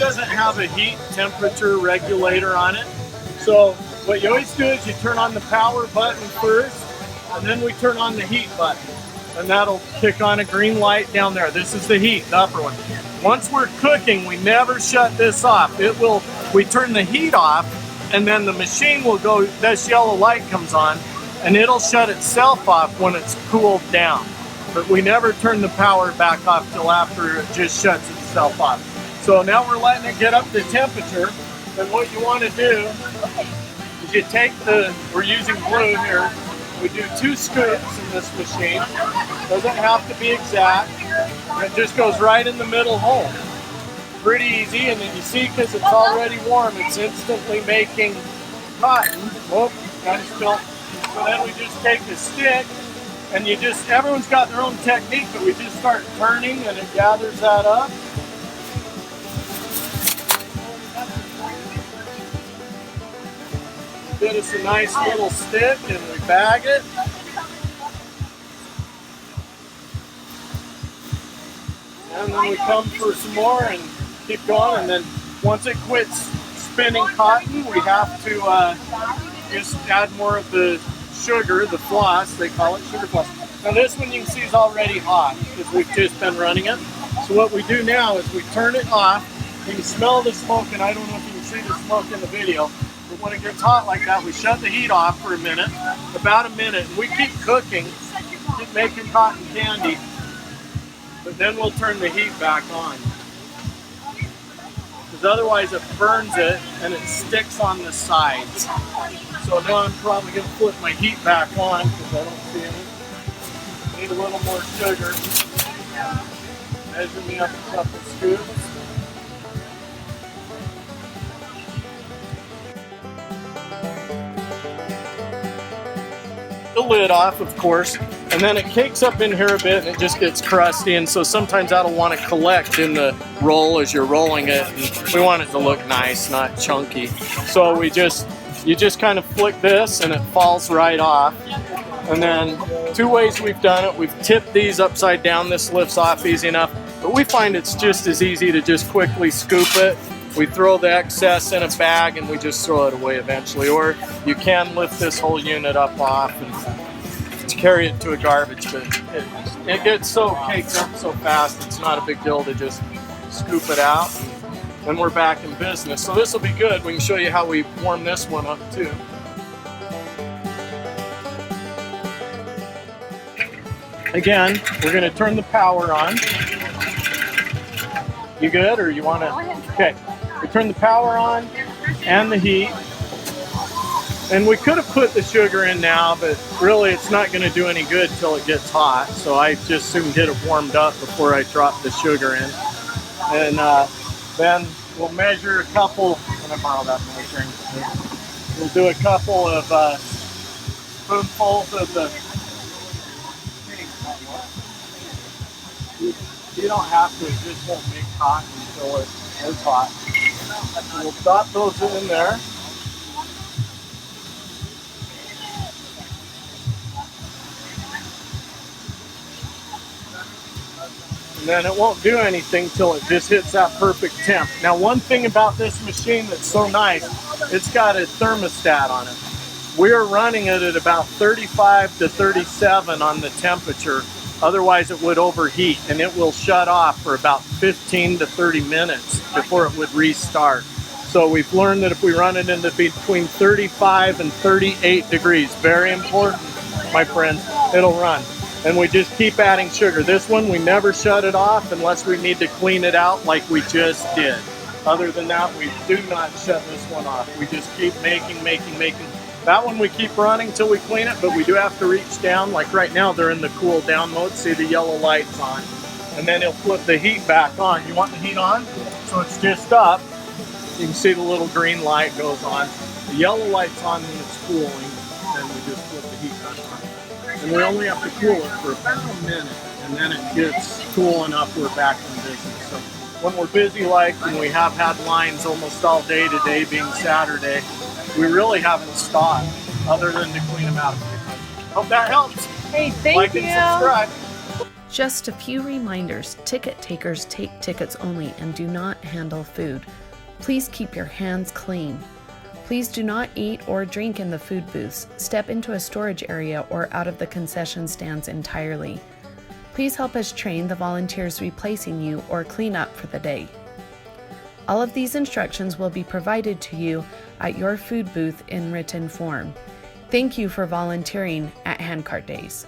doesn't have a heat temperature regulator on it. So what you always do is you turn on the power button first, and then we turn on the heat button. And that'll kick on a green light down there. This is the heat, the upper one. Once we're cooking, we never shut this off. We turn the heat off, and then the machine will go, this yellow light comes on, and it'll shut itself off when it's cooled down. But we never turn the power back off till after it just shuts itself off. So now we're letting it get up to temperature. And what you want to do is you take we're using glue here. We do 2 scoops in this machine. Doesn't have to be exact. It just goes right in the middle hole. Pretty easy, and then you see, because it's already warm, it's instantly making cotton. Whoop, kind of spilled. So then we just take the stick, and everyone's got their own technique, but we just start turning, and it gathers that up. Get us a nice little stick, and we bag it. And then we come for some more and keep going, and then once it quits spinning cotton, we have to just add more of the sugar, the floss, they call it sugar floss. Now this one you can see is already hot because we've just been running it. So what we do now is we turn it off. You can smell the smoke, and I don't know if you can see the smoke in the video, but when it gets hot like that, we shut the heat off for a minute, about a minute, and we keep cooking, keep making cotton candy, but then we'll turn the heat back on. Because otherwise it burns it and it sticks on the sides. So now I'm probably going to flip my heat back on because I don't see any. Need a little more sugar. Measure me up a couple scoops. The lid off, of course, and then it cakes up in here a bit and it just gets crusty, and so sometimes that'll want to collect in the roll as you're rolling it, and we want it to look nice, not chunky. So you just kind of flick this and it falls right off. And then 2 ways we've done it. We've tipped these upside down. This lifts off easy enough, but we find it's just as easy to just quickly scoop it. We throw the excess in a bag and we just throw it away eventually. Or you can lift this whole unit up off and carry it to a garbage bin. It gets so caked up so fast, it's not a big deal to just scoop it out. And we're back in business. So this will be good. We can show you how we warm this one up too. Again, we're going to turn the power on. You good, or you want to? Okay. We turn the power on and the heat. And we could have put the sugar in now, but really it's not going to do any good till it gets hot. So I just soon get it warmed up before I drop the sugar in. And then we'll measure a couple. Can I borrow that measuring? We'll do a couple of spoonfuls of the. You don't have to, it just won't make cotton until it is hot. So we'll drop those in there. And then it won't do anything till it just hits that perfect temp. Now one thing about this machine that's so nice, it's got a thermostat on it. We're running it at about 35 to 37 on the temperature. Otherwise it would overheat and it will shut off for about 15 to 30 minutes before it would restart. So we've learned that if we run it into between 35 and 38 degrees, very important, my friends, it'll run. And we just keep adding sugar. This one, we never shut it off unless we need to clean it out like we just did. Other than that, we do not shut this one off. We just keep making. That one we keep running till we clean it, but we do have to reach down. Like right now, they're in the cool down mode. See the yellow lights on. And then he'll flip the heat back on. You want the heat on? So it's just up. You can see the little green light goes on. The yellow light's on when it's cooling, and we just flip the heat back on. And we only have to cool it for about a minute, and then it gets cool enough we're back in business. So when we're busy like, and we have had lines almost all day today being Saturday, we really haven't stopped other than to clean them out. Hope that helps. Hey, thank you. Like and subscribe. Just a few reminders: ticket takers take tickets only and do not handle food. Please keep your hands clean. Please do not eat or drink in the food booths. Step into a storage area or out of the concession stands entirely. Please help us train the volunteers replacing you or clean up for the day. All of these instructions will be provided to you at your food booth in written form. Thank you for volunteering at Handcart Days.